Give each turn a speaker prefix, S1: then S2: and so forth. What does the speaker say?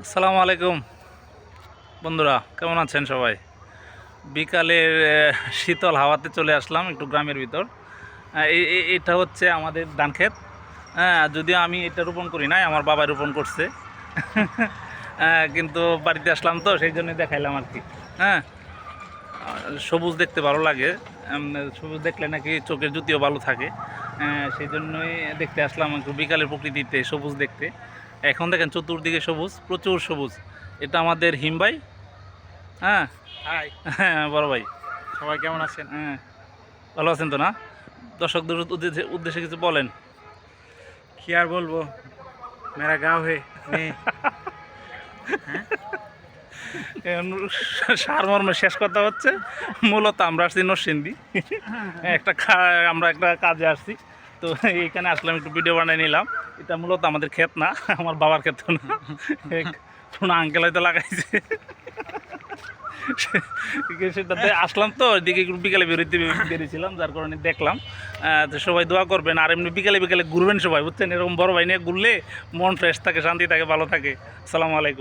S1: আসসালামু আলাইকুম বন্ধুরা, কেমন আছেন সবাই? বিকালের শীতল হাওয়াতে চলে আসলাম একটু গ্রামের ভিতর। এটা হচ্ছে আমাদের ধান ক্ষেত। হ্যাঁ, যদিও আমি এটা রোপণ করি নাই, আমার বাবা রোপণ করছে। কিন্তু বাড়িতে আসলাম তো সেই জন্যই দেখাইলাম আর কি। হ্যাঁ, সবুজ দেখতে ভালো লাগে। সবুজ দেখলে নাকি চোখের জ্যোতিও ভালো থাকে। সেই জন্যই দেখতে আসলাম একটু বিকালের প্রকৃতিতে সবুজ দেখতে। এখন দেখেন চতুর্দিকে সবুজ, প্রচুর সবুজ। এটা আমাদের হিমবাই। হ্যাঁ।
S2: হাই,
S1: হ্যাঁ বড় ভাই।
S2: সবাই কেমন আছেন?
S1: হ্যাঁ, ভালো আছেন তো না? দর্শকদের উদ্দেশ্যে কিছু বলেন।
S2: কি আর বলবো, মেরা গাঁও হে নেই।
S1: সারমর্ম শেষ কথা হচ্ছে, মূলত আমরা আসছি নরসিংদী। আমরা একটা কাজে আসছি, তো এইখানে আসলাম, একটু ভিডিও বানিয়ে নিলাম। এটা মূলত আমাদের ক্ষেত না, আমার বাবার ক্ষেত না, কোনো আঙ্কেল হয়তো লাগাইছে। সেটাতে আসলাম তো, ওইদিকে একটু বিকালে বেরিয়েছিলাম, যার কারণে দেখলাম। তো সবাই দোয়া করবেন, আর এমনি বিকালে বিকালে ঘুরবেন সবাই, বুঝছেন? এরকম বড় ভাই নিয়ে ঘুরলে মন ফ্রেশ থাকে, শান্তি থাকে, ভালো থাকে। আসসালামু আলাইকুম।